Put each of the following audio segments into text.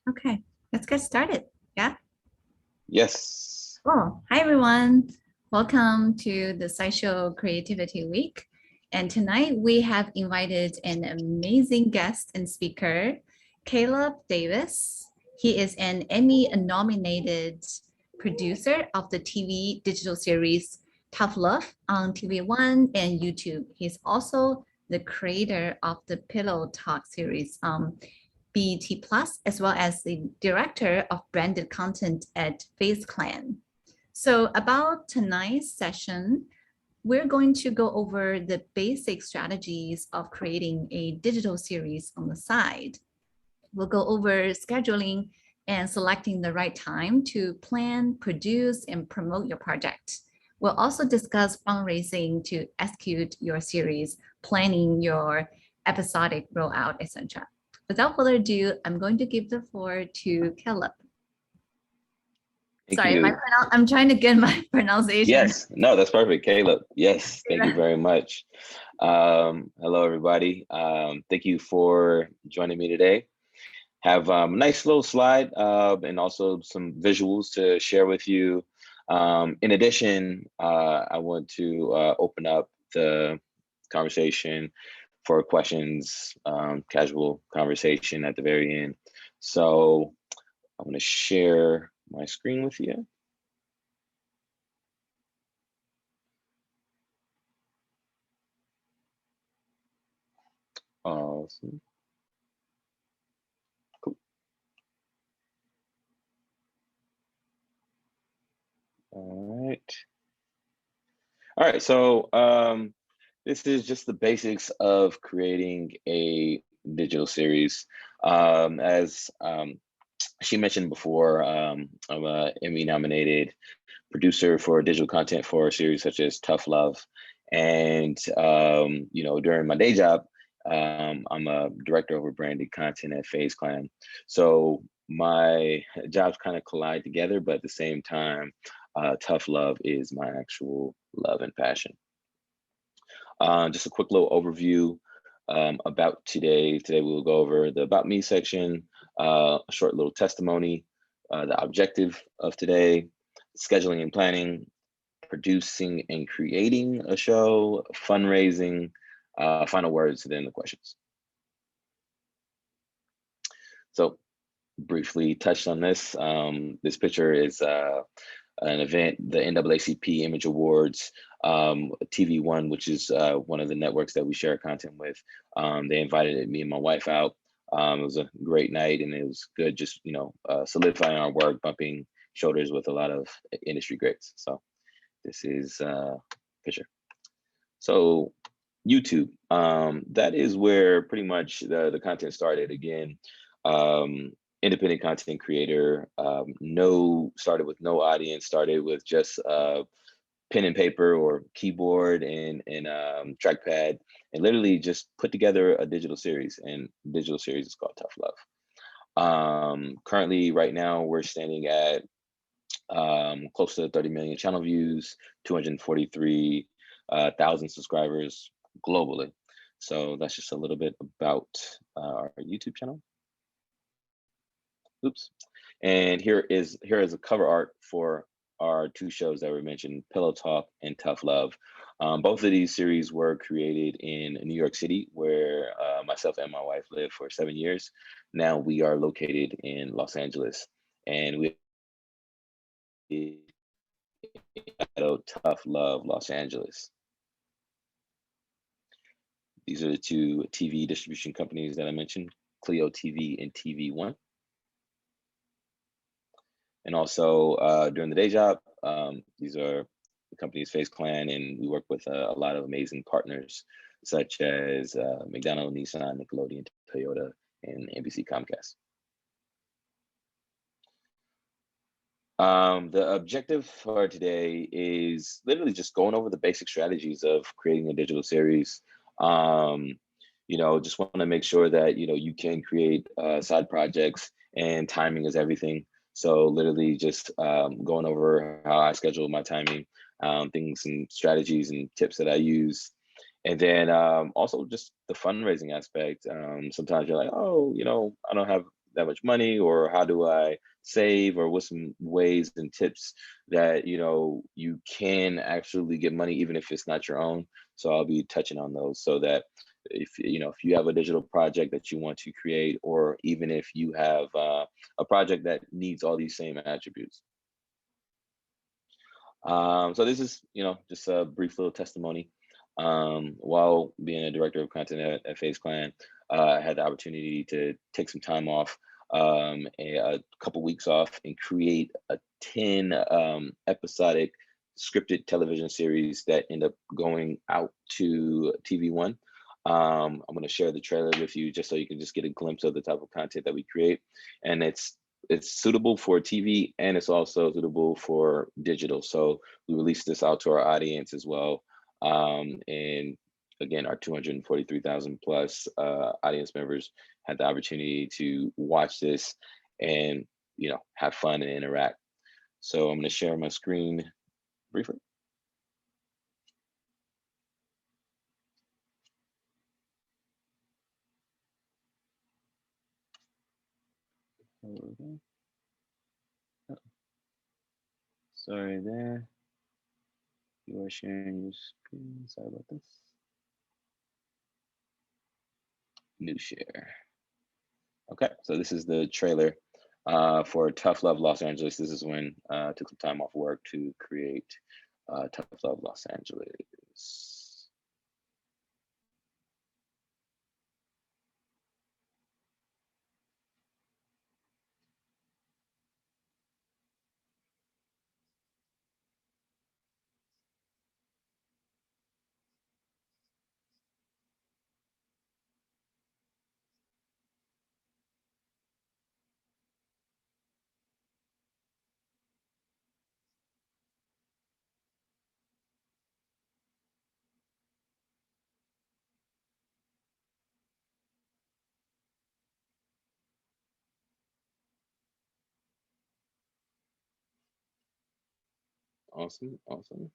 Okay, let's get started. Yeah. Yes. Cool. Hi, everyone. Welcome to the SciShow Creativity Week. And tonight we have invited an amazing guest and speaker, Caleb Davis. He is an Emmy-nominated producer of the TV digital series Tough Love on TV One and YouTube. He's also the creator of the Pillow Talk series BET Plus, as well as the director of branded content at Faze Clan. So about tonight's session, we're going to go over the basic strategies of creating a digital series on the side. We'll go over scheduling and selecting the right time to plan, produce, and promote your project. We'll also discuss fundraising to execute your series, planning your episodic rollout, etc. Without further ado, I'm going to give the floor to Caleb. Thank Sorry, you. I'm trying to get my pronunciation. Yes, no, that's perfect, Caleb. Yes, thank you very much. Hello, everybody. Thank you for joining me today. Have a nice little slide and also some visuals to share with you. In addition, I want to open up the conversation for questions, casual conversation at the very end. So I'm going to share my screen with you. Awesome. Cool. All right. So this is just the basics of creating a digital series. As she mentioned before, I'm an Emmy nominated producer for digital content for a series such as Tough Love. And, during my day job, I'm a director over branded content at Faze Clan. So my jobs kind of collide together, but at the same time, Tough Love is my actual love and passion. Just a quick little overview about today. Today we'll go over the About Me section, a short little testimony, the objective of today, scheduling and planning, producing and creating a show, fundraising, final words, and then the questions. So briefly touched on this. This picture is an event, the NAACP Image Awards, TV One, which is one of the networks that we share content with. They invited me and my wife out. It was a great night, and it was good just, solidifying our work, bumping shoulders with a lot of industry greats. So this is a picture. So YouTube, that is where pretty much the content started. Again, independent content creator, started with no audience, started with just pen and paper or keyboard and trackpad, and literally just put together a digital series, and digital series is called Tough Love. Currently, right now, we're standing at close to 30 million channel views, 243,000 subscribers globally. So that's just a little bit about our YouTube channel. Oops. And here is a cover art for our two shows that were mentioned, Pillow Talk and Tough Love. Both of these series were created in New York City, where myself and my wife lived for 7 years. Now we are located in Los Angeles, and we Tough Love Los Angeles. These are the two TV distribution companies that I mentioned, Clio TV and TV One. And also during the day job, these are the company's Faze Clan, and we work with a lot of amazing partners such as McDonald's, Nissan, Nickelodeon, Toyota, and NBC Comcast. The objective for today is literally just going over the basic strategies of creating a digital series. Just want to make sure that, you can create side projects, and timing is everything. So literally just going over how I schedule my timing, things and strategies and tips that I use. And then also just the fundraising aspect. Sometimes you're like, oh, I don't have that much money, or how do I save, or what's some ways and tips that you can actually get money even if it's not your own. So I'll be touching on those, so that if you have a digital project that you want to create, or even if you have a project that needs all these same attributes. So this is, just a brief little testimony. While being a director of content at Faze Clan, I had the opportunity to take some time off, a couple weeks off, and create a 10 episodic scripted television series that end up going out to TV1. I'm going to share the trailer with you just so you can just get a glimpse of the type of content that we create. And it's suitable for TV, and it's also suitable for digital. So we released this out to our audience as well. And again, our 243,000 plus audience members had the opportunity to watch this and have fun and interact. So I'm going to share my screen briefly. Okay. Oh, sorry there. You are sharing your screen. Sorry about this. New share. Okay, so this is the trailer for Tough Love Los Angeles. This is when I took some time off work to create Tough Love Los Angeles. Awesome, awesome.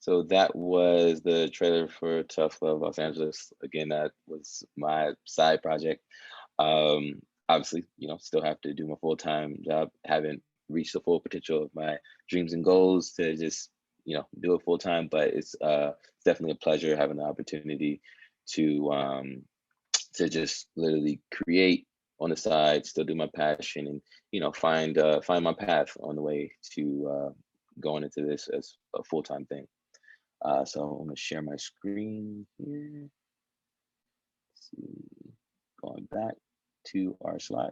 So that was the trailer for Tough Love Los Angeles. Again, that was my side project. Obviously, still have to do my full-time job. Haven't reached the full potential of my dreams and goals to just, do it full time. But it's definitely a pleasure having the opportunity to just literally create on the side, still do my passion, and find my path on the way to going into this as a full-time thing. So I'm going to share my screen here. Let's see, going back to our slide.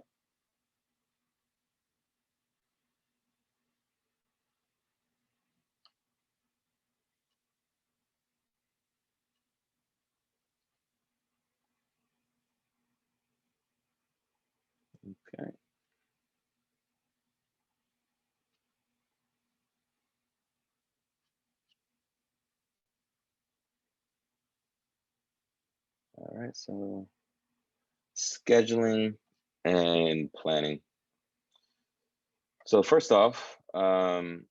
Okay. All right, so scheduling and planning. So first off, when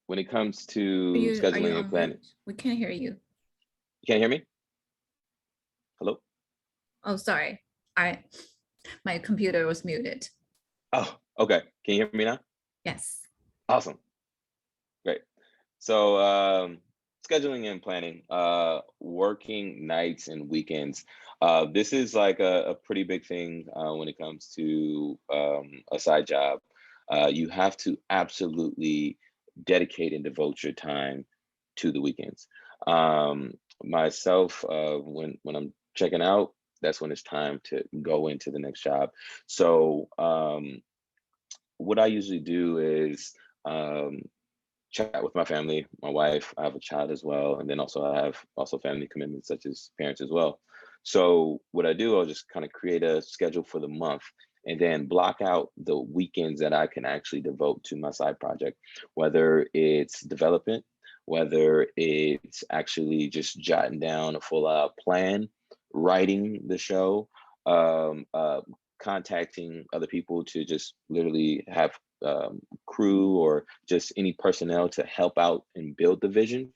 it comes to Are you scheduling and on planning, mute? We can't hear you. you can't hear me? Hello? Oh, sorry. My computer was muted. Oh, okay. Can you hear me now? Yes. Awesome. Great. So scheduling and planning, working nights and weekends. This is like a pretty big thing when it comes to a side job. You have to absolutely dedicate and devote your time to the weekends. Myself, when I'm checking out, that's when it's time to go into the next job. So what I usually do is chat with my family, my wife. I have a child as well, and then also I have family commitments such as parents as well. So what I do, I'll just kind of create a schedule for the month, and then block out the weekends that I can actually devote to my side project, whether it's development, whether it's actually just jotting down a full out plan, writing the show, contacting other people to just literally have crew or just any personnel to help out and build the vision.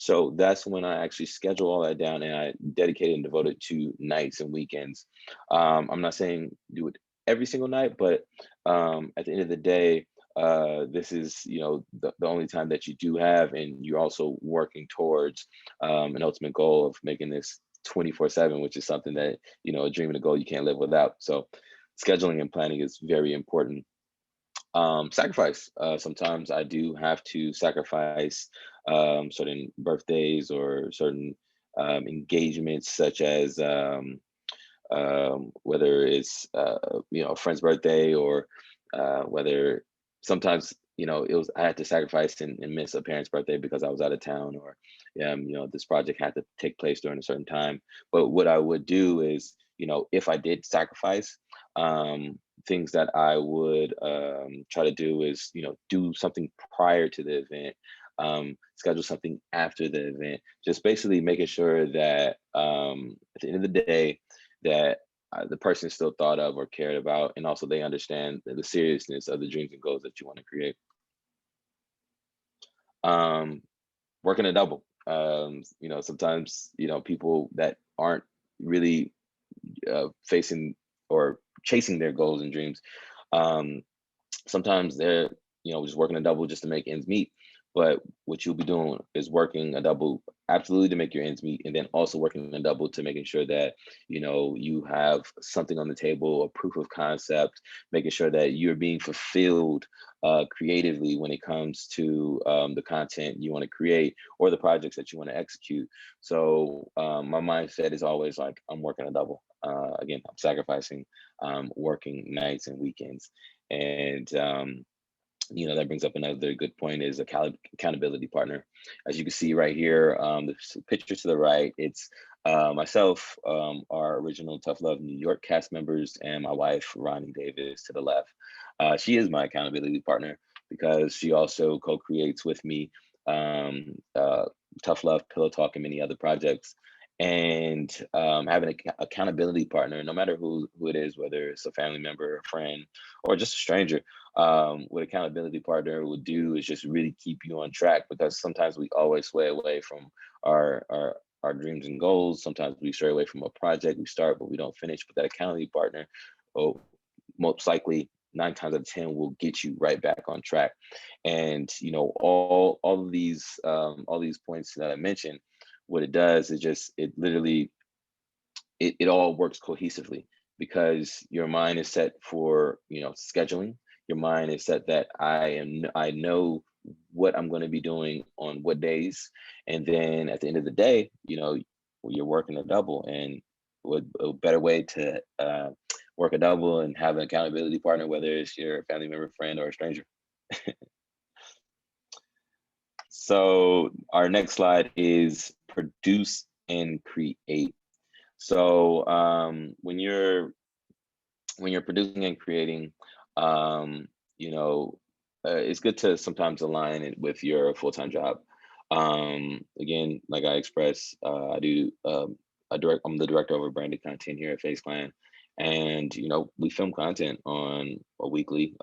So that's when I actually schedule all that down and I dedicate and devote it to nights and weekends. I'm not saying do it every single night, but at the end of the day, this is, the only time that you do have, and you're also working towards an ultimate goal of making this 24/7, which is something that, a dream and a goal you can't live without. So scheduling and planning is very important. Sacrifice. Sometimes I do have to sacrifice certain birthdays or certain engagements, such as whether it's a friend's birthday, or whether sometimes it was I had to sacrifice and miss a parent's birthday because I was out of town, or this project had to take place during a certain time. But what I would do is, if I did sacrifice, things that I would try to do is, do something prior to the event, schedule something after the event, just basically making sure that at the end of the day, that the person is still thought of or cared about, and also they understand the seriousness of the dreams and goals that you want to create. Um, Working a double. Sometimes people that aren't really facing or chasing their goals and dreams. Um, Sometimes they're just working a double just to make ends meet, but what you'll be doing is working a double absolutely to make your ends meet, and then also working a double to making sure that you have something on the table, a proof of concept, making sure that you're being fulfilled creatively when it comes to the content you want to create or the projects that you want to execute. So my mindset is always like, I'm working a double. Again, I'm sacrificing working nights and weekends. And that brings up another good point, is accountability partner. As you can see right here, the picture to the right, it's myself, our original Tough Love New York cast members, and my wife, Ronnie Davis, to the left. She is my accountability partner because she also co-creates with me uh, Tough Love, Pillow Talk, and many other projects. And having an accountability partner, no matter who it is, whether it's a family member, a friend, or just a stranger, what accountability partner would do is just really keep you on track, because sometimes we always sway away from our dreams and goals. Sometimes we stray away from a project we start but we don't finish. But that accountability partner, oh, most likely 9 times out of 10 will get you right back on track. And all of these all these points that I mentioned, what it does is just it literally it all works cohesively, because your mind is set for scheduling. Your mind is set that I know what I'm going to be doing on what days, and then at the end of the day, you're working a double. And what a better way to work a double and have an accountability partner, whether it's your family member, friend, or a stranger. So our next slide is produce and create. So when you're producing and creating, um, it's good to sometimes align it with your full-time job. Again, like I expressed, I do I'm the director over branded content here at Faze Clan, and we film content on a weekly.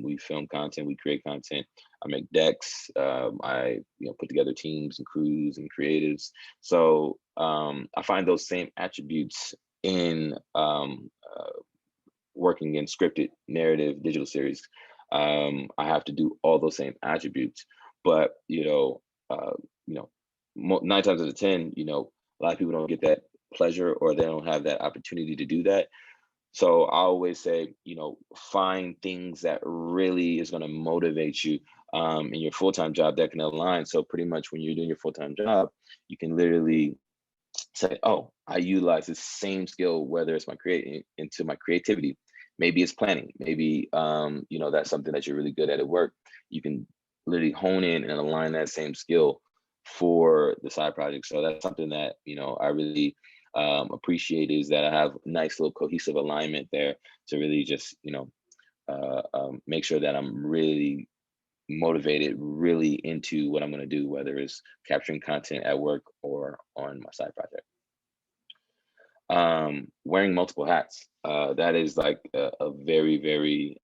We film content, we create content. I make decks. I put together teams and crews and creatives. So I find those same attributes in working in scripted narrative digital series. I have to do all those same attributes, but 9 times out of 10, a lot of people don't get that pleasure, or they don't have that opportunity to do that. So I always say, find things that really is going to motivate you in your full-time job that can align. So pretty much when you're doing your full-time job, you can literally say, oh, I utilize the same skill, whether it's my into my creativity. Maybe it's planning. Maybe that's something that you're really good at work. You can literally hone in and align that same skill for the side project. So that's something that I really appreciate, is that I have a nice little cohesive alignment there to really just make sure that I'm really motivated, really into what I'm going to do, whether it's capturing content at work or on my side project. Wearing multiple hats, that is like a very, very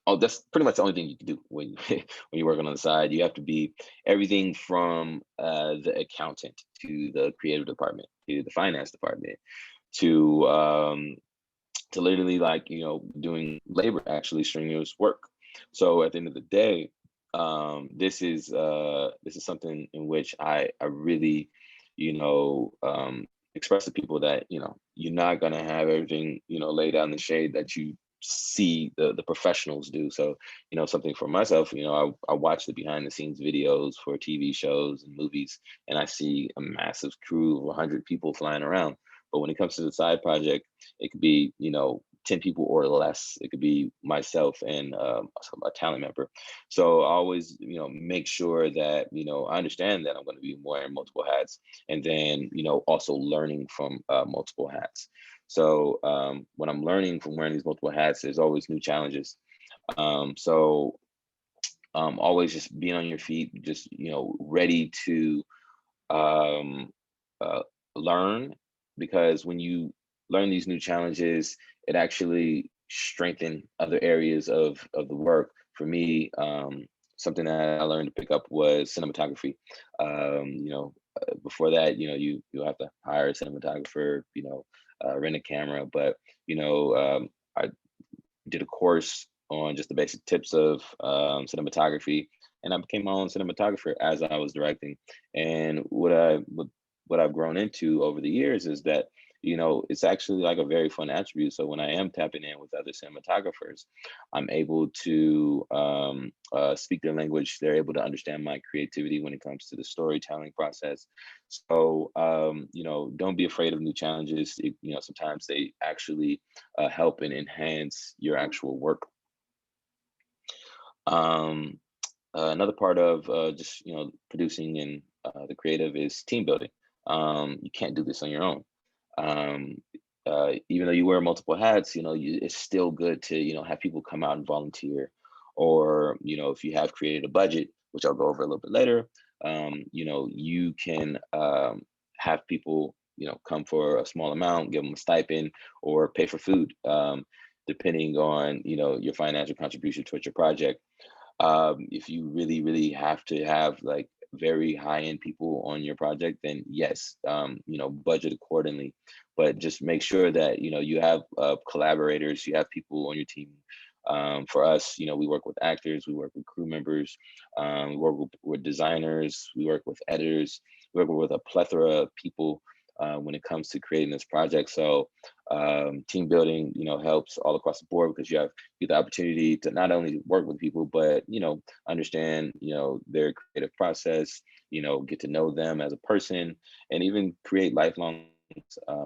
Oh, that's pretty much the only thing you can do when when you're working on the side. You have to be everything from the accountant to the creative department to the finance department to to literally, like, doing labor, actually strenuous work. So at the end of the day, this is something in which I really, express to people that you're not gonna have everything laid out in the shade that you see the professionals do. So something for myself, I watch the behind the scenes videos for TV shows and movies, and I see a massive crew of 100 people flying around. But when it comes to the side project, it could be 10 people or less. It could be myself and a talent member. So I always make sure that I understand that I'm going to be wearing multiple hats, and then also learning from multiple hats. So when I'm learning from wearing these multiple hats, there's always new challenges. So always just being on your feet, just ready to um, uh, learn, because when you learn these new challenges, it actually strengthen other areas of the work. For me, something that I learned to pick up was cinematography. Before that, you have to hire a cinematographer, rent a camera, but I did a course on just the basic tips of cinematography, and I became my own cinematographer as I was directing. And what I've grown into over the years is that it's actually like a very fun attribute. So when I am tapping in with other cinematographers, I'm able to speak their language. They're able to understand my creativity when it comes to the storytelling process. So don't be afraid of new challenges. Sometimes they actually help and enhance your actual work. Um, Another part of just producing and the creative is team building. You can't do this on your own. Um, Even though you wear multiple hats, it's still good to have people come out and volunteer, or if you have created a budget, which I'll go over a little bit later. You can have people come for a small amount, give them a stipend, or pay for food, depending on your financial contribution towards your project. If you really really have to have like very high end people on your project, then yes, budget accordingly, but just make sure that you have collaborators, you have people on your team. For us, we work with actors, we work with crew members, we work with designers, we work with editors, we work with a plethora of people when it comes to creating this project. So team building helps all across the board, because you get the opportunity to not only work with people, but understand their creative process, get to know them as a person, and even create lifelong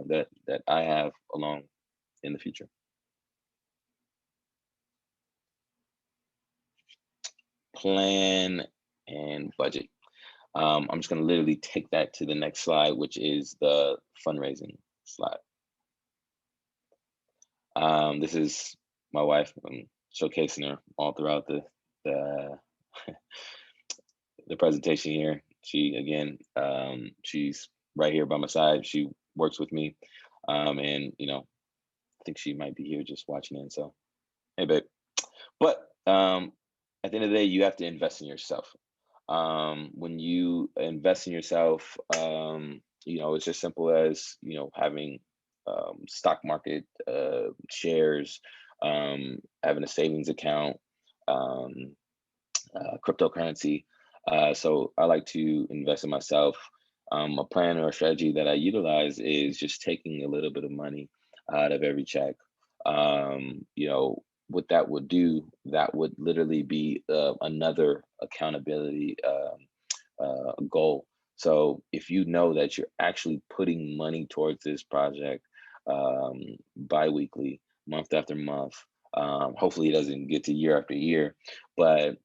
that I have along in the future. Plan and budget. I'm just going to literally take that to the next slide, which is the fundraising slide. This is my wife. I'm showcasing her all throughout the the presentation here. She, again, she's right here by my side. She works with me, and I think she might be here just watching in. So hey, babe. But at the end of the day, you have to invest in yourself. When you invest in yourself, it's just simple as having stock market shares, having a savings account, um, cryptocurrency. So I like to invest in myself. A plan or a strategy that I utilize is just taking a little bit of money out of every check. What that would do, that would literally be another accountability goal. So if you know that you're actually putting money towards this project bi-weekly, month after month, hopefully it doesn't get to year after year, but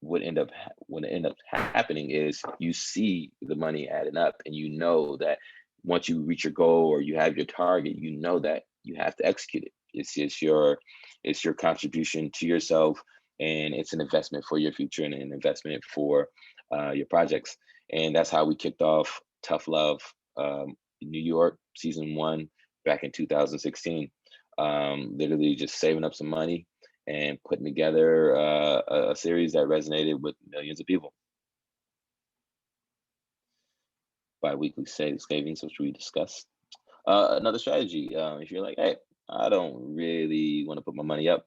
what end up happening is you see the money adding up, and that once you reach your goal or you have your target, that you have to execute it. It's your contribution to yourself, and it's an investment for your future and an investment for your projects. And that's how we kicked off Tough Love in New York season 1 back in 2016. Literally just saving up some money and putting together a series that resonated with millions of people. Bi-weekly savings, which we discussed. Another strategy, if you're like, hey, I don't really want to put my money up,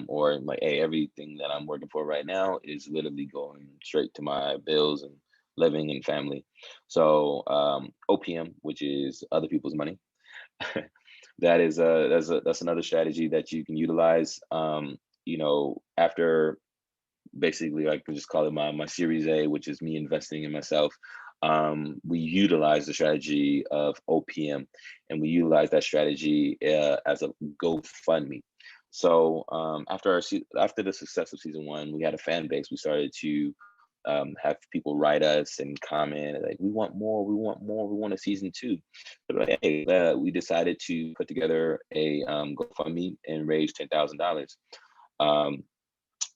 or like, hey, everything that I'm working for right now is literally going straight to my bills and living and family. So OPM, which is other people's money, that's another strategy that you can utilize. After basically, I can just call it my Series A, which is me investing in myself. We utilize the strategy of OPM, and we utilize that strategy as a GoFundMe. So after the success of season one, we had a fan base. We started to have people write us and comment like, we want more, we want more, we want a season two. But hey, we decided to put together a GoFundMe and raise $10,000.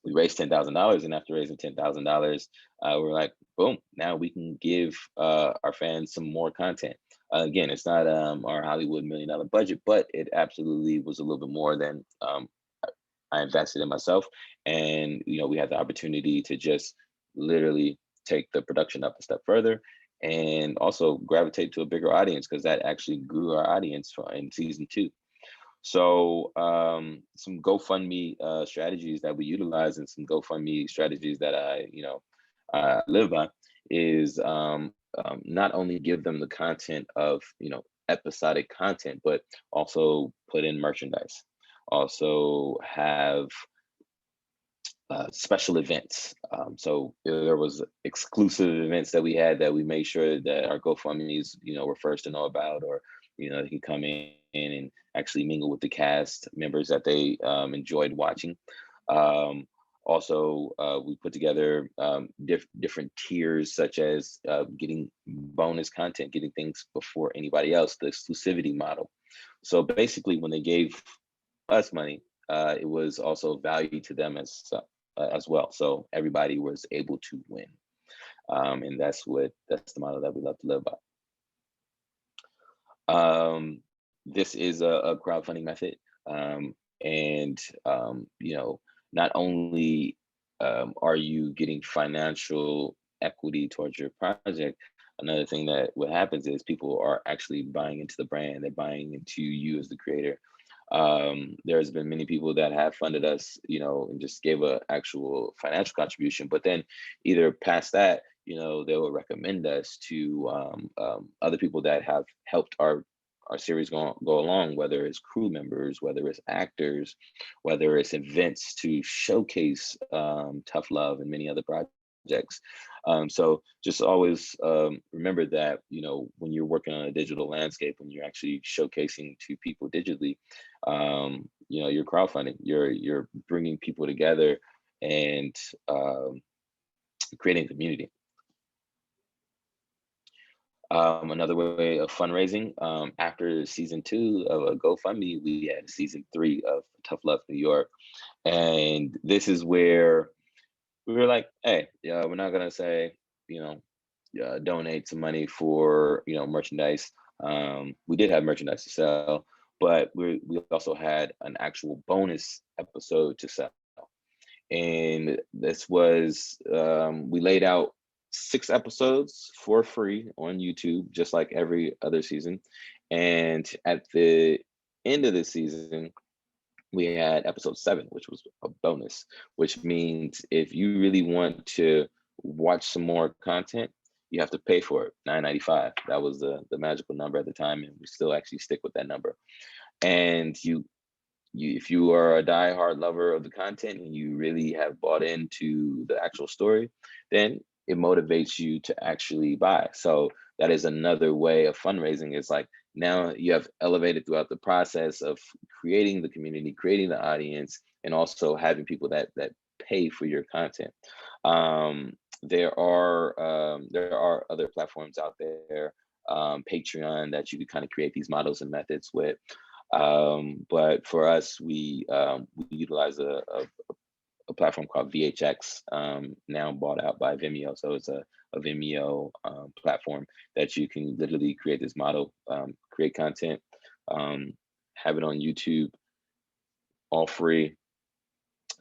We raised $10,000, and after raising $10,000, we're like, boom! Now we can give our fans some more content. Again, it's not our Hollywood $1 million budget, but it absolutely was a little bit more than I invested in myself, and we had the opportunity to just literally take the production up a step further, and also gravitate to a bigger audience, because that actually grew our audience in season two. So some GoFundMe strategies that we utilize, and some GoFundMe strategies that I live by, is not only give them the content of episodic content, but also put in merchandise. Also have special events. So there was exclusive events that we had that we made sure that our GoFundMe's were first to know about, or they can come in and actually mingle with the cast members that they enjoyed watching. Also, we put together different tiers, such as getting bonus content, getting things before anybody else, the exclusivity model. So basically, when they gave us money, it was also value to them as well. So everybody was able to win, and that's the model that we love to live by. This is a crowdfunding method, and not only are you getting financial equity towards your project, another thing that what happens is people are actually buying into the brand. They're buying into you as the creator. There's been many people that have funded us, and just gave a actual financial contribution, but then either past that, they will recommend us to other people that have helped our series go along, whether it's crew members, whether it's actors, whether it's events to showcase Tough Love and many other projects. So just always remember that, when you're working on a digital landscape, when you're actually showcasing to people digitally, you're crowdfunding, you're bringing people together and creating community. Another way of fundraising, after season two of a GoFundMe, we had season three of Tough Love New York. And this is where we were like, hey, we're not gonna say, donate some money for, merchandise. We did have merchandise to sell, but we also had an actual bonus episode to sell. And this was, we laid out 6 episodes for free on YouTube, just like every other season. And at the end of the season, we had episode 7, which was a bonus, which means if you really want to watch some more content, you have to pay for it, $9.95. That was the magical number at the time, and we still actually stick with that number. And if you are a diehard lover of the content and you really have bought into the actual story, then it motivates you to actually buy. So that is another way of fundraising. It's like, now you have elevated throughout the process of creating the community, creating the audience, and also having people that pay for your content. There are other platforms out there, Patreon, that you can kind of create these models and methods with. But for us, we utilize a platform called VHX, now bought out by Vimeo. So it's a Vimeo platform that you can literally create this model, create content, have it on YouTube, all free,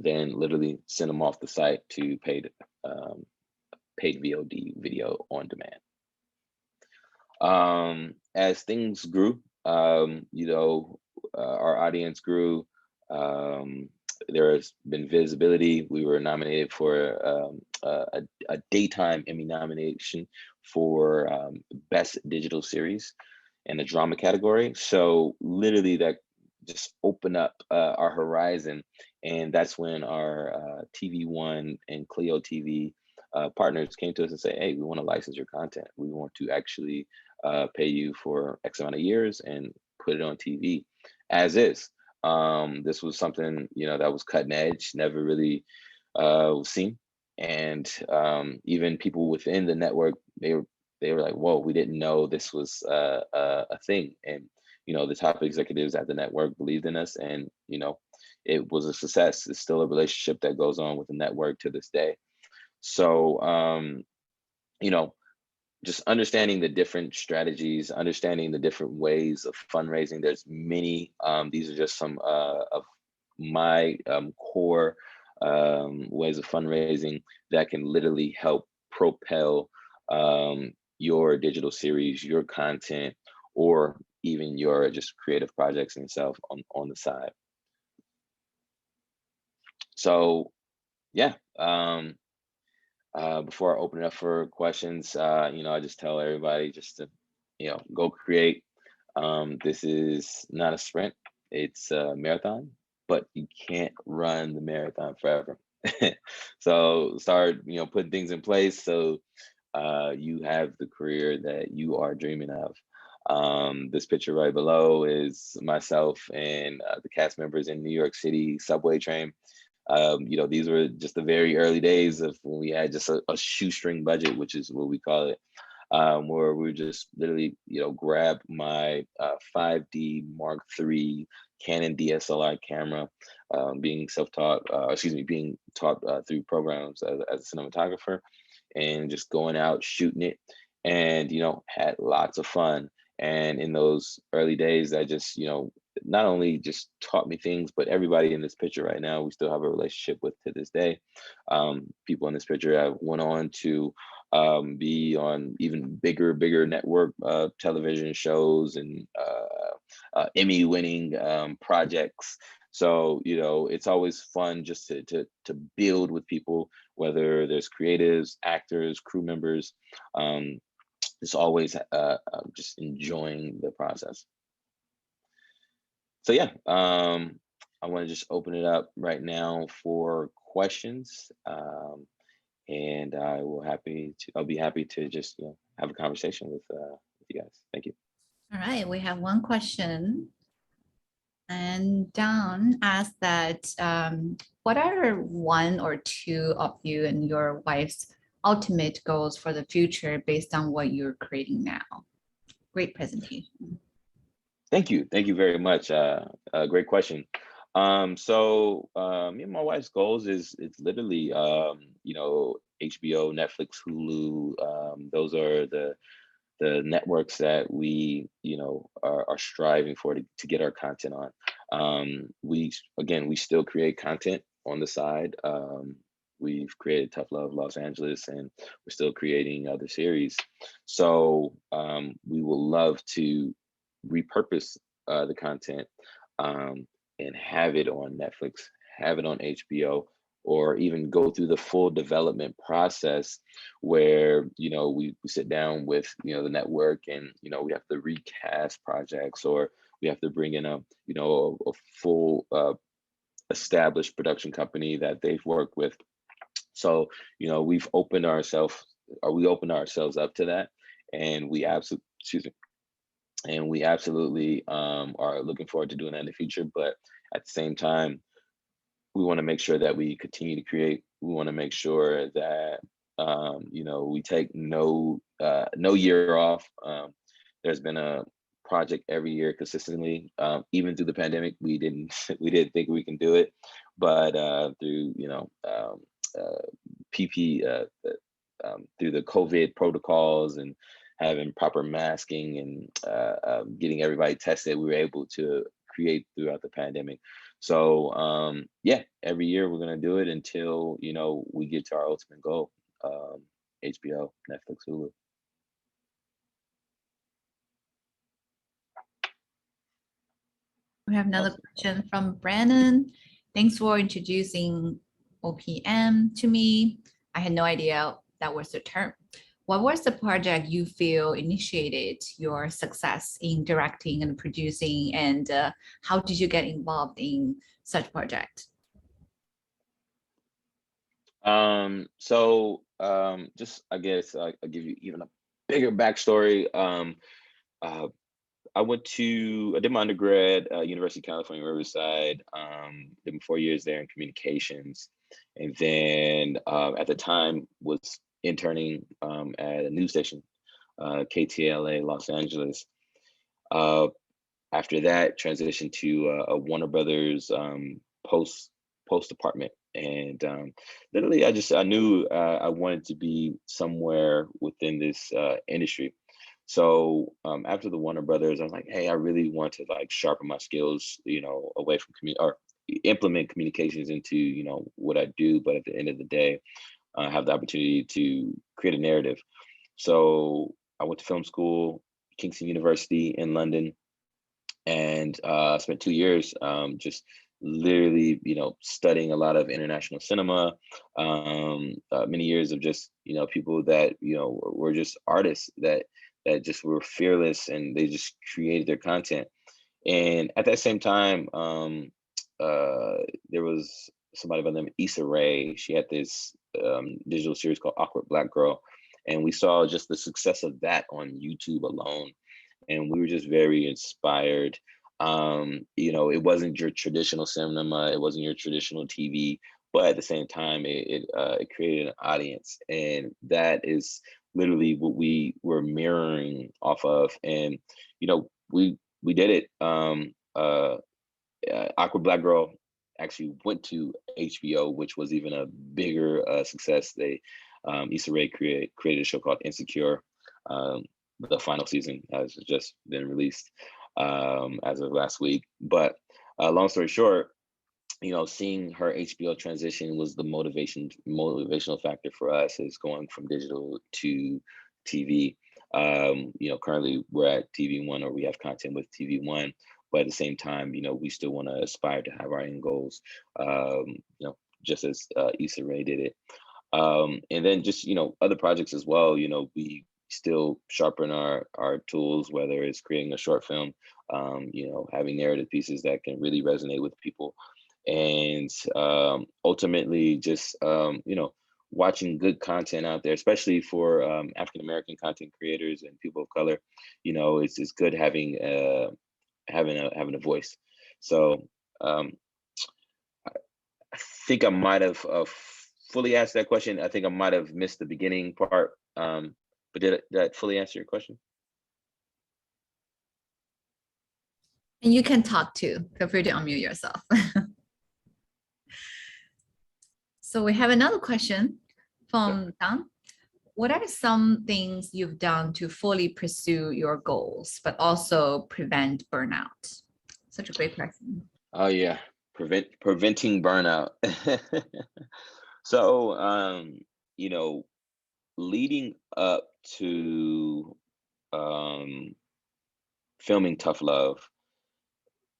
then literally send them off the site to paid VOD, video on demand. As things grew, our audience grew. There has been visibility. We were nominated for a daytime Emmy nomination for Best Digital Series in the drama category. So literally that just opened up our horizon. And that's when our TV1 and Clio TV partners came to us and say, hey, we want to license your content. We want to actually pay you for X amount of years and put it on TV as is. This was something, that was cutting edge, never really was seen. And even people within the network, they were like, whoa, we didn't know this was a thing. And, the top executives at the network believed in us, and, it was a success. It's still a relationship that goes on with the network to this day. So, just understanding the different strategies, understanding the different ways of fundraising. There's many. These are just some of my core ways of fundraising that can literally help propel your digital series, your content, or even your just creative projects in itself on the side. So, yeah. Before I open it up for questions, I just tell everybody just to, go create. This is not a sprint, it's a marathon, but you can't run the marathon forever. So start, putting things in place so you have the career that you are dreaming of. This picture right below is myself and the cast members in New York City subway train. These were just the very early days of when we had just a shoestring budget, which is what we call it, where we just literally, grab my 5D Mark III Canon DSLR camera, being being taught through programs as a cinematographer, and just going out shooting it, and had lots of fun. And in those early days, I just not only just taught me things, but everybody in this picture right now, we still have a relationship with to this day. People in this picture have went on to be on even bigger network television shows and Emmy winning projects. So, it's always fun just to build with people, whether there's creatives, actors, crew members. It's always just enjoying the process. So yeah, I want to just open it up right now for questions, and I'll be happy to just have a conversation with you guys. Thank you. All right, we have one question. And Don asked that, what are one or two of you and your wife's ultimate goals for the future based on what you're creating now? Great presentation. Thank you. Thank you very much. Great question. So me and my wife's goals is it's literally HBO, Netflix, Hulu. Those are the networks that we are striving for to get our content on. We still create content on the side. We've created Tough Love Los Angeles, and we're still creating other series. So we will love to repurpose the content and have it on Netflix, have it on HBO, or even go through the full development process where we sit down with the network, and we have to recast projects, or we have to bring in a full established production company that they've worked with. So we opened ourselves up to that, and we absolutely are looking forward to doing that in the future. But at the same time, we want to make sure that we continue to create. We want to make sure that we take no year off. There's been a project every year consistently. Even through the pandemic, we didn't think we can do it, but through through the COVID protocols and having proper masking and getting everybody tested, we were able to create throughout the pandemic. So yeah, every year we're gonna do it until we get to our ultimate goal. HBO, Netflix, Hulu. We have another Awesome. question from Brandon. Thanks for introducing OPM to me. I had no idea that was the term. What was the project you feel initiated your success in directing and producing, and how did you get involved in such project? Just I guess I'll give you even a bigger backstory. Uh, I did my undergrad University of California, Riverside. Did my 4 years there in communications, and then at the time was interning at a news station, KTLA Los Angeles. Uh, After that, transitioned to a Warner Brothers post department, and literally, I knew I wanted to be somewhere within this industry. So after the Warner Brothers, I was like, hey, I really want to like sharpen my skills, away from or implement communications into what I do. But at the end of the day, I have the opportunity to create a narrative. So I went to film school, Kingston University in London, and spent 2 years just literally studying a lot of international cinema, many years of just people that were just artists that just were fearless, and they just created their content. And at that same time, there was somebody by the name of Issa Rae. She had this digital series called Awkward Black Girl, and we saw just the success of that on YouTube alone, and we were just very inspired. It wasn't your traditional cinema, it wasn't your traditional TV, but at the same time, it created an audience, and that is literally what we were mirroring off of. And we did it. Awkward Black Girl actually went to HBO, which was even a bigger success. Issa Rae created a show called Insecure. The final season has just been released as of last week. But long story short, seeing her HBO transition was the motivational factor for us, is going from digital to TV. Currently we're at TV1, or we have content with TV1, but at the same time, we still want to aspire to have our end goals, just as Issa Rae did it. And then just, other projects as well, we still sharpen our tools, whether it's creating a short film, having narrative pieces that can really resonate with people. And ultimately just, watching good content out there, especially for African-American content creators and people of color. It's good having a voice. So I think I might have fully answered that question. I think I might have missed the beginning part. But did that fully answer your question? And you can talk too. Feel free to unmute yourself. So we have another question from Dan. What are some things you've done to fully pursue your goals, but also prevent burnout? Such a great question. Oh yeah, preventing burnout. So leading up to filming Tough Love,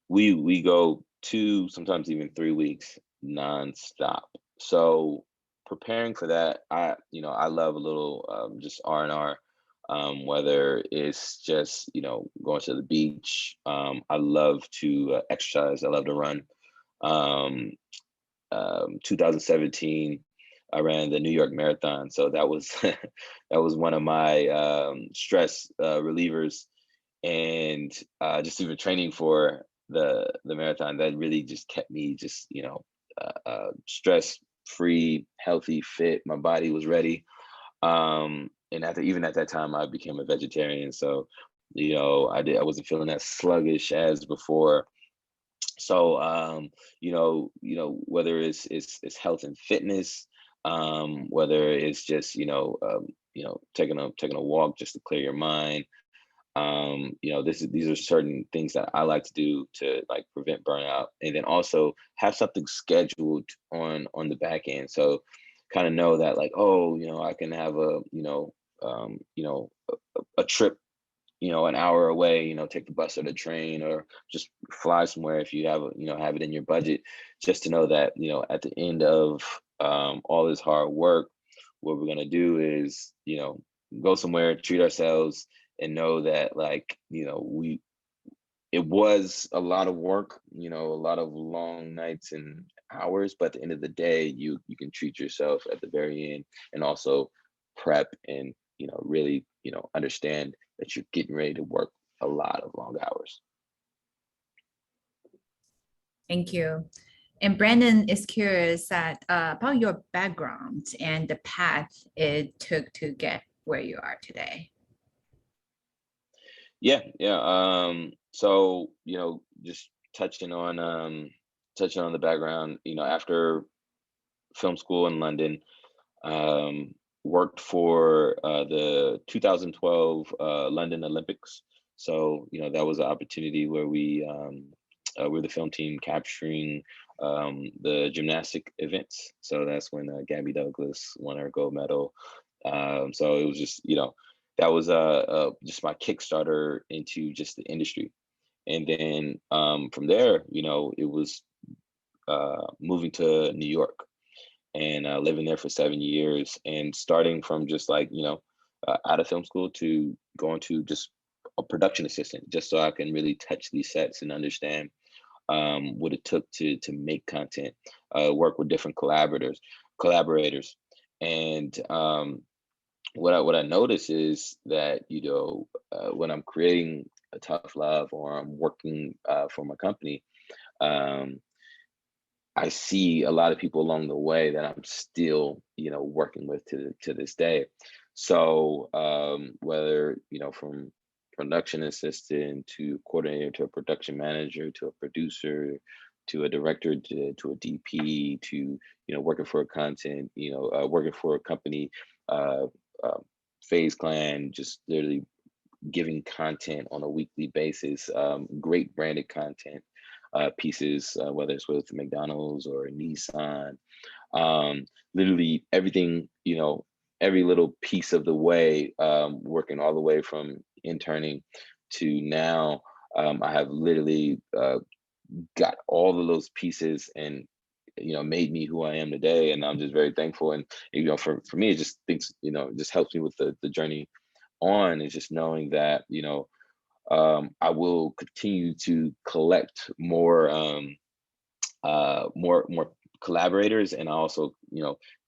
we go 2, sometimes even 3 weeks nonstop. So preparing for that, I love a little just R&R, whether it's just going to the beach. I love to exercise. I love to run. 2017, I ran the New York Marathon, so that was that was one of my stress relievers. And just even training for the marathon, that really just kept me just stress free, healthy, fit. My body was ready. And even at that time, I became a vegetarian, so I wasn't feeling as sluggish as before. So whether it's health and fitness, whether it's just taking a walk just to clear your mind, these are certain things that I like to do to like prevent burnout, and then also have something scheduled on the back end. So kind of know that like, oh, I can have a trip, an hour away, take the bus or the train or just fly somewhere if you have it in your budget, just to know that, at the end of all this hard work, what we're going to do is, go somewhere, treat ourselves, and know that like, it was a lot of work, a lot of long nights and hours, but at the end of the day, you can treat yourself at the very end, and also prep and, really, understand that you're getting ready to work a lot of long hours. Thank you. And Brandon is curious about your background and the path it took to get where you are today. Yeah. So, just touching on the background, after film school in London, worked for the 2012 London Olympics. So, that was an opportunity where we're the film team capturing the gymnastic events. So that's when Gabby Douglas won her gold medal. So it was just, that was just my Kickstarter into just the industry. And then from there, it was moving to New York and living there for 7 years, and starting from just like, out of film school to going to just a production assistant, just so I can really touch these sets and understand what it took to make content, work with different collaborators. And what I notice is that, when I'm creating a tough love or I'm working for my company, um, I see a lot of people along the way that I'm still, working with to this day. So whether, from production assistant to coordinator to a production manager to a producer to a director to a DP to, working for a content, working for a company, uh, uh, Faze Clan, just literally giving content on a weekly basis, great branded content pieces, whether it's with McDonald's or Nissan, literally everything, every little piece of the way, working all the way from interning to now. I have literally got all of those pieces and, made me who I am today. And I'm just very thankful. And, for me, it just thinks, it just helps me with the journey on, is just knowing that, I will continue to collect more collaborators, and I also,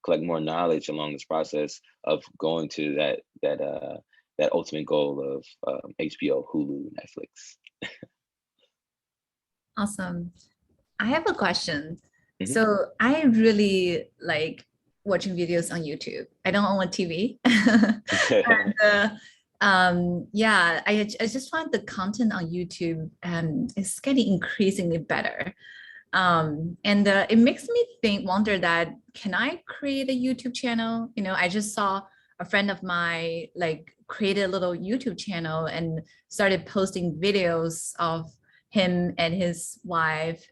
collect more knowledge along this process of going to that ultimate goal of HBO, Hulu, Netflix. Awesome. I have a question. Mhm. So I really like watching videos on YouTube. I don't own a TV. And yeah, I just find the content on YouTube is getting increasingly better. And it makes me wonder that, can I create a YouTube channel? I just saw a friend of mine like created a little YouTube channel and started posting videos of him and his wife,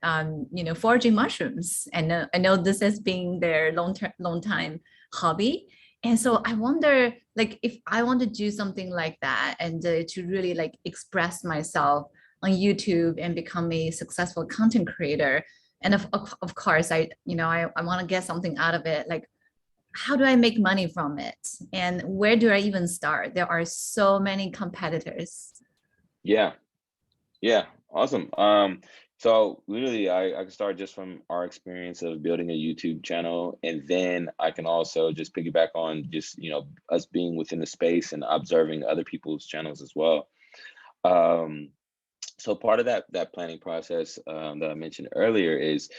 foraging mushrooms. And I know this has been their long time hobby. And so I wonder, like, if I want to do something like that and to really like express myself on YouTube and become a successful content creator. And of course, I want to get something out of it. Like, how do I make money from it? And where do I even start? There are so many competitors. Yeah. Awesome. So literally I can start just from our experience of building a YouTube channel, and then I can also just piggyback on just, us being within the space and observing other people's channels as well. So part of that planning process that I mentioned earlier is,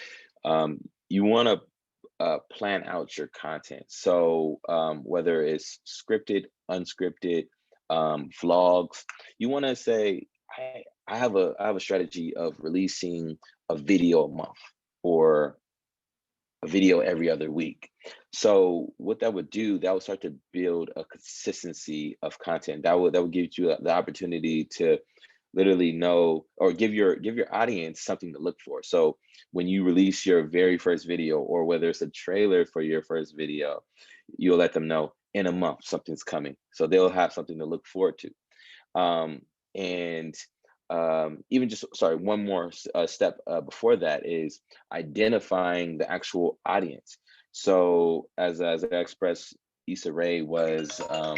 you want to plan out your content. So whether it's scripted, unscripted, vlogs, you want to say, I have a strategy of releasing a video a month, or a video every other week. So what that would do, that would start to build a consistency of content. That would give you the opportunity to literally know, or give your audience something to look for. So when you release your very first video, or whether it's a trailer for your first video, you'll let them know in a month something's coming. So they'll have something to look forward to. And even just, sorry, one more step before that is identifying the actual audience. So as I expressed, Issa Rae was a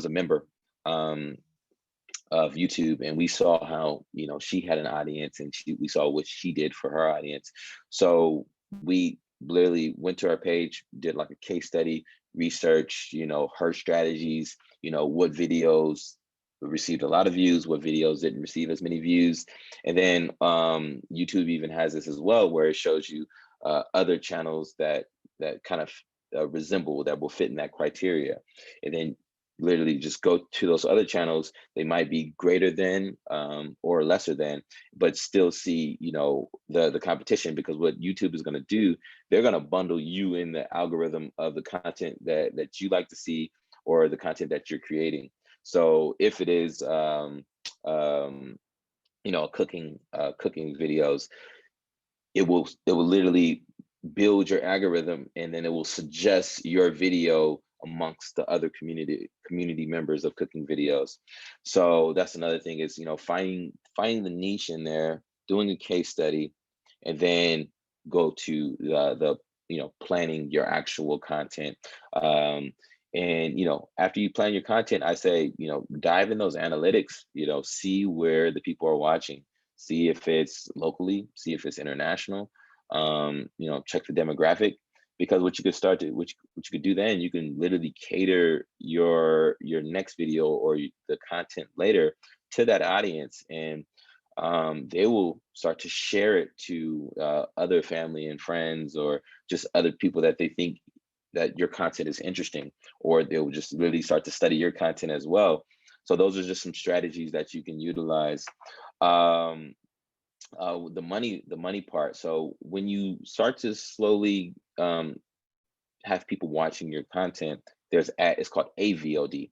member of YouTube, and we saw how, you know, she had an audience, and we saw what she did for her audience. So we literally went to her page, did like a case study, research, you know, her strategies, you know, what videos received a lot of views, what videos didn't receive as many views. And then YouTube even has this as well, where it shows you other channels that kind of resemble, that will fit in that criteria. And then literally just go to those other channels. They might be greater than or lesser than, but still see, you know, the competition, because what YouTube is going to do, they're going to bundle you in the algorithm of the content that you like to see, or the content that you're creating. So if it is you know, cooking videos, it will literally build your algorithm, and then it will suggest your video amongst the other community members of cooking videos. So that's another thing, is, you know, finding the niche in there, doing a case study, and then go to the you know, planning your actual content. And you know, after you plan your content, I say, you know, dive in those analytics, you know, see where the people are watching, see if it's locally, see if it's international. You know, check the demographic, because what you could what you could do then, you can literally cater your next video, or the content later, to that audience, and they will start to share it to other family and friends, or just other people that they think that your content is interesting, or they will just really start to study your content as well. So those are just some strategies that you can utilize. The money part. So when you start to slowly have people watching your content, it's called AVOD,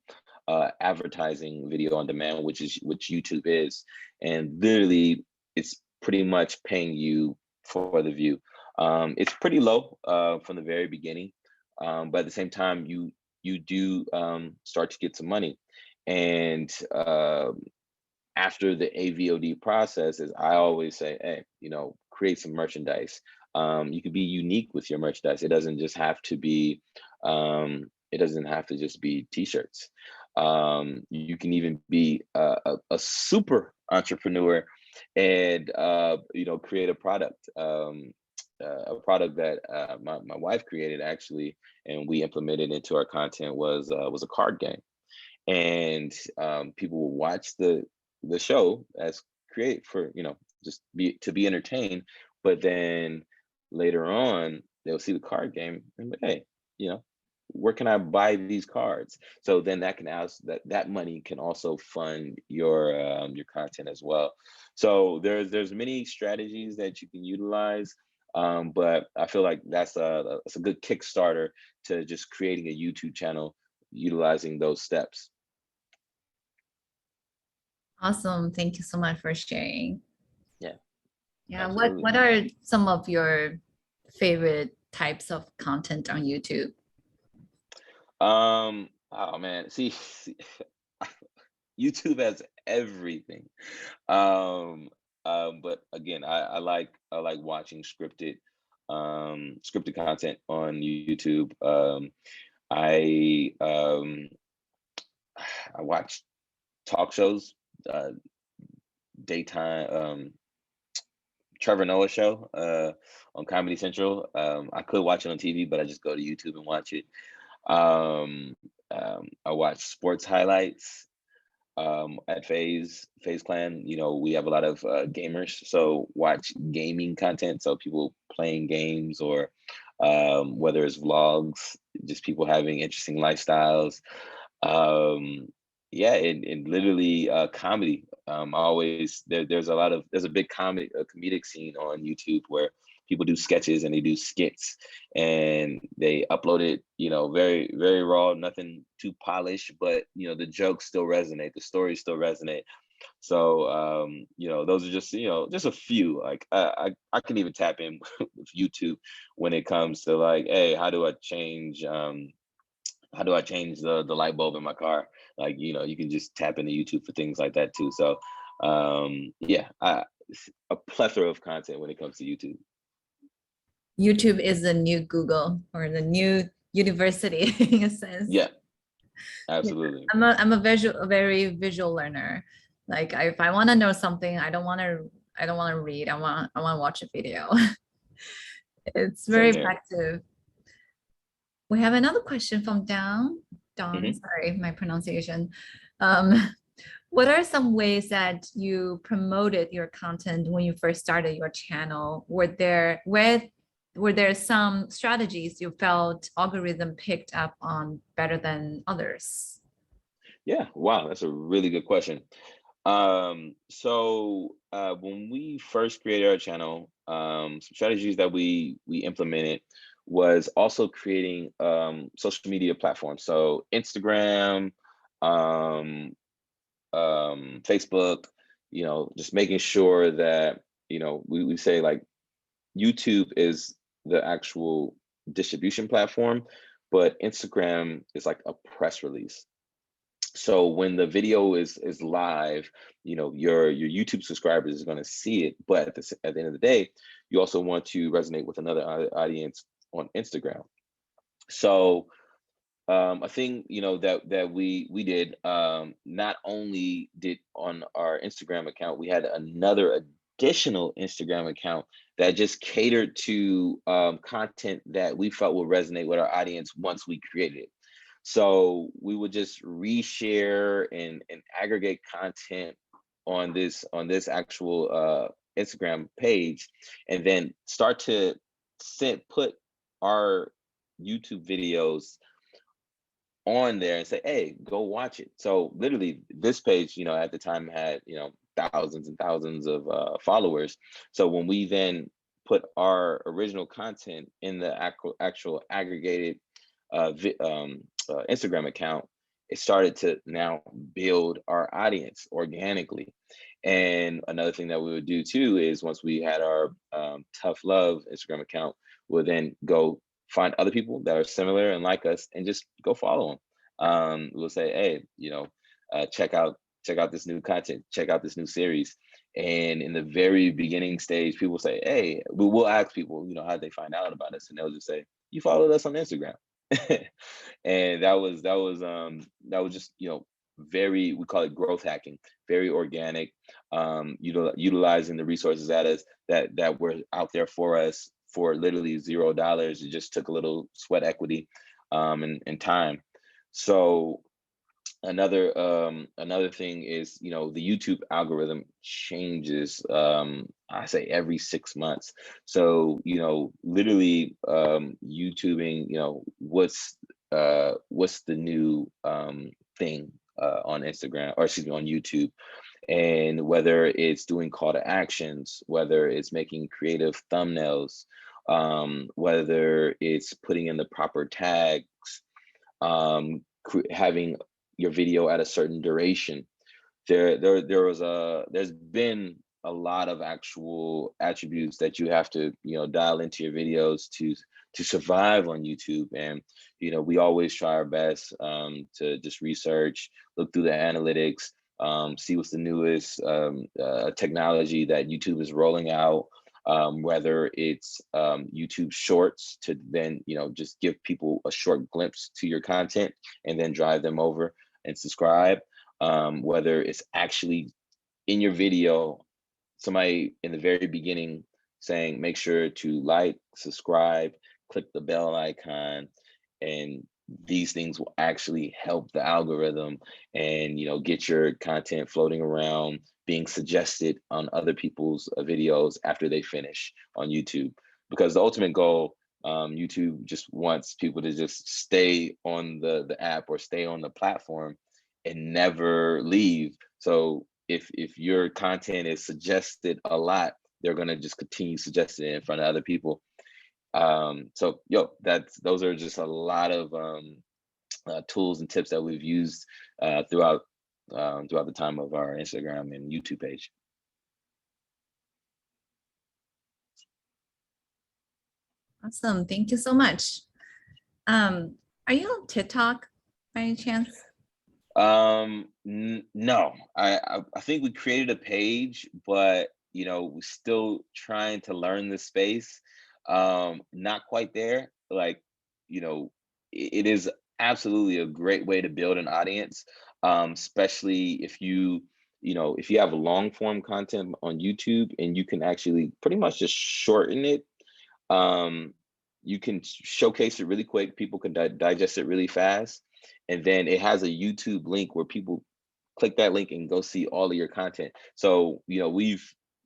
advertising video on demand, which YouTube is, and literally it's pretty much paying you for the view. It's pretty low from the very beginning, but at the same time, you do start to get some money. And after the AVOD process, is I always say, hey, you know, create some merchandise. You could be unique with your merchandise. It doesn't just have to be just be t-shirts. You can even be a super entrepreneur, and you know, create a product. A product that my wife created, actually, and we implemented into our content, was a card game. And people will watch the show as create for, you know, just to be entertained, but then later on they'll see the card game and like, hey, you know, where can I buy these cards? So then that can ask that money can also fund your content as well. So there's many strategies that you can utilize, but I feel like that's a good Kickstarter to just creating a YouTube channel utilizing those steps. Awesome. Thank you so much for sharing. Yeah. Yeah. Absolutely. What are some of your favorite types of content on YouTube? Oh man, see, YouTube has everything. But again, I like watching scripted content on YouTube. I I watch talk shows, daytime, Trevor Noah show on Comedy Central. I could watch it on TV, but I just go to YouTube and watch it. I watch sports highlights at Faze Clan. You know, we have a lot of gamers, so watch gaming content. So people playing games, or whether it's vlogs, just people having interesting lifestyles. Yeah, and literally comedy. I always there's a big comedic scene on YouTube where people do sketches and they do skits, and they upload it, very, very raw, nothing too polished, but the jokes still resonate, the stories still resonate. So those are just a few. Like I can even tap in with YouTube when it comes to like, hey, how do I change the light bulb in my car? Like, you can just tap into YouTube for things like that too. So yeah, a plethora of content when it comes to YouTube. YouTube is the new Google or the new university in a sense. Yeah, Yeah. absolutely. A very visual learner. Like if I want to know something, I don't want to read. I want to watch a video. It's very Same here. effective. We have another question from Dawn, Hmm. sorry, my pronunciation. Um, what are some ways that you promoted your content when you first started your channel? Were there some strategies you felt algorithm picked up on better than others? Yeah, wow, that's a really good question. So when we first created our channel, some strategies that we implemented was also creating social media platforms. So Instagram, um, Facebook, just making sure that, we say like YouTube is the actual distribution platform, but Instagram is like a press release. So when the video is live, your YouTube subscribers is going to see it, but at the end of the day, you also want to resonate with another audience on Instagram. So a thing that we did, not only did on our Instagram account, we had another additional Instagram account that just catered to content that we felt would resonate with our audience once we created it. So we would just reshare and aggregate content on this actual Instagram page, and then start to put our YouTube videos on there and say, hey, go watch it. So literally this page, at the time had, thousands and thousands of followers. So when we then put our original content in the actual aggregated Instagram account, it started to now build our audience organically. And another thing that we would do too is once we had our tough love Instagram account, we'll then go find other people that are similar and like us and just go follow them. We'll say, hey, check out this new content, check out this new series. And in the very beginning stage, people say, hey, we'll ask people, how they find out about us, and they'll just say, you followed us on Instagram. And that was just, very, we call it growth hacking, very organic, utilizing the resources that were out there for us for literally $0. It just took a little sweat equity, and time. So another thing is, the YouTube algorithm changes, I say every 6 months. So literally, YouTubing, what's the new thing on Instagram, or excuse me, on YouTube. And whether it's doing call to actions, whether it's making creative thumbnails, whether it's putting in the proper tags, having your video at a certain duration. There's been a lot of actual attributes that you have to, dial into your videos to survive on YouTube. And we always try our best to just research, look through the analytics, see what's the newest technology that YouTube is rolling out, whether it's YouTube Shorts to then, just give people a short glimpse to your content and then drive them over and subscribe, whether it's actually in your video, somebody in the very beginning saying, make sure to like, subscribe, click the bell icon, and these things will actually help the algorithm and, get your content floating around, being suggested on other people's videos after they finish on YouTube. Because the ultimate goal, YouTube just wants people to just stay on the app or stay on the platform and never leave. So if your content is suggested a lot, they're gonna just continue suggesting it in front of other people. So those are just a lot of tools and tips that we've used throughout the time of our Instagram and YouTube page. Awesome. Thank you so much. Are you on TikTok by any chance? No, I think we created a page, but we're still trying to learn the space. Not quite there. Like, it is absolutely a great way to build an audience, especially if if you have long form content on YouTube and you can actually pretty much just shorten it. You can showcase it really quick. People can digest it really fast. And then it has a YouTube link where people click that link and go see all of your content. So,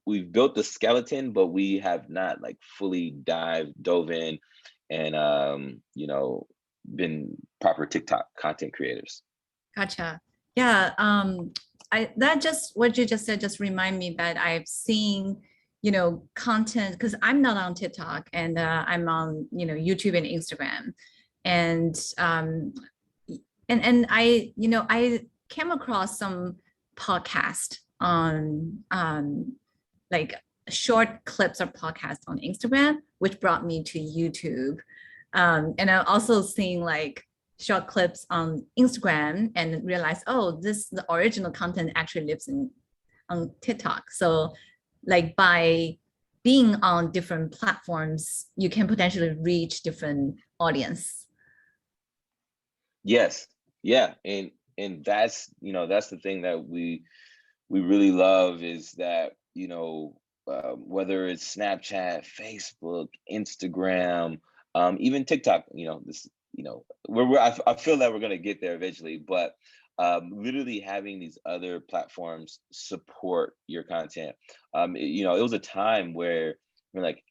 we've built the skeleton, but we have not like fully dove in and been proper TikTok content creators. Gotcha. Yeah. What you just said just remind me that I've seen, content, because I'm not on TikTok, and I'm on, YouTube and Instagram. And I came across some podcast on like short clips of podcasts on Instagram, which brought me to YouTube. And I also seeing like short clips on Instagram and realized, oh, the original content actually lives on TikTok. So like by being on different platforms, you can potentially reach different audience. Yes. Yeah. And that's the thing that we really love, is that, whether it's Snapchat, Facebook, Instagram, even TikTok, I feel that we're going to get there eventually, but literally having these other platforms support your content. It was a time where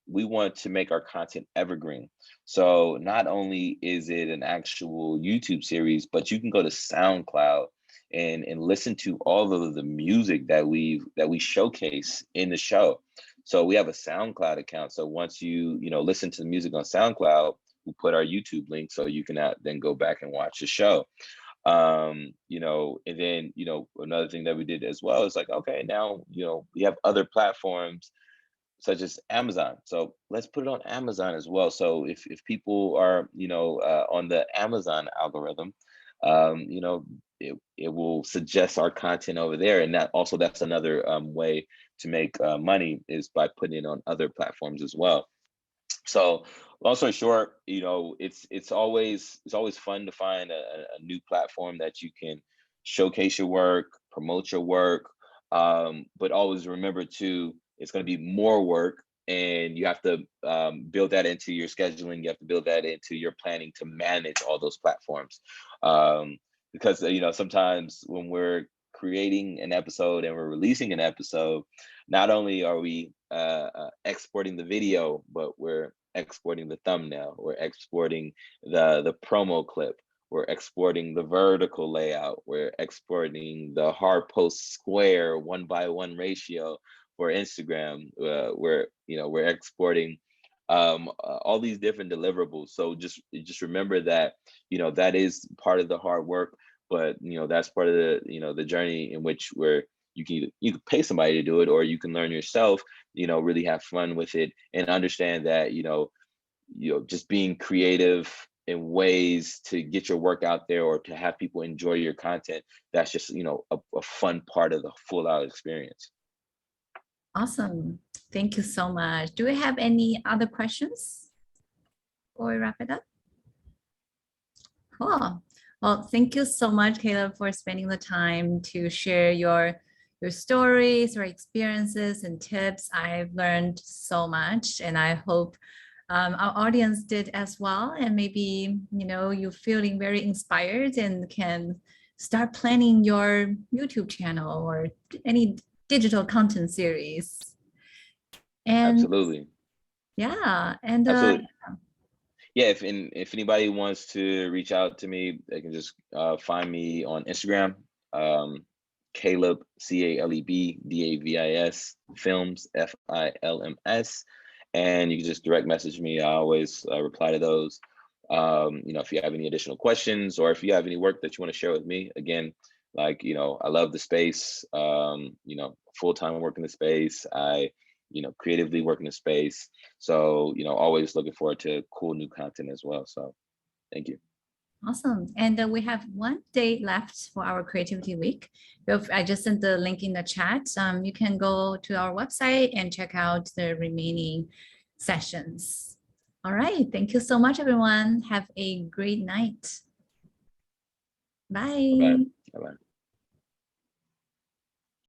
we want to make our content evergreen. So not only is it an actual YouTube series, but you can go to SoundCloud and listen to all of the music that we showcase in the show. So we have a SoundCloud account. So once you listen to the music on SoundCloud, we put our YouTube link so you can then go back and watch the show. And then another thing that we did as well is like, okay, now we have other platforms such as Amazon, so let's put it on Amazon as well. So if people are on the Amazon algorithm, it will suggest our content over there, and that's another way to make money, is by putting it on other platforms as well. So long story short, it's always fun to find a new platform that you can showcase your work, promote your work, but always remember too, it's going to be more work, and you have to build that into your scheduling. You have to build that into your planning to manage all those platforms, because sometimes when we're creating an episode and we're releasing an episode, not only are we exporting the video, but we're exporting the thumbnail, we're exporting the promo clip, we're exporting the vertical layout, we're exporting the hard post square 1:1 ratio for Instagram, we're exporting all these different deliverables. So just remember that that is part of the hard work, but that's part of the journey, in which you can pay somebody to do it, or you can learn yourself, really have fun with it, and understand that just being creative in ways to get your work out there, or to have people enjoy your content, that's just a fun part of the full out experience. Awesome. Thank you so much. Do we have any other questions before we wrap it up? Cool. Well, thank you so much, Caleb, for spending the time to share your stories or experiences and tips. I've learned so much, and I hope our audience did as well. And maybe, you're feeling very inspired and can start planning your YouTube channel or any digital content series. And Absolutely. yeah, and Absolutely. Yeah, if anybody wants to reach out to me, they can just find me on Instagram. Caleb, CALEB, DAVIS, Films, FILMS. And you can just direct message me. I always reply to those. If you have any additional questions, or if you have any work that you want to share with me, again, I love the space, full-time work in the space. I, creatively work in the space. So, always looking forward to cool new content as well. So thank you. Awesome. And we have one day left for our creativity week. I just sent the link in the chat. You can go to our website and check out the remaining sessions. All right. Thank you so much, everyone. Have a great night. Bye. Bye-bye. Bye-bye.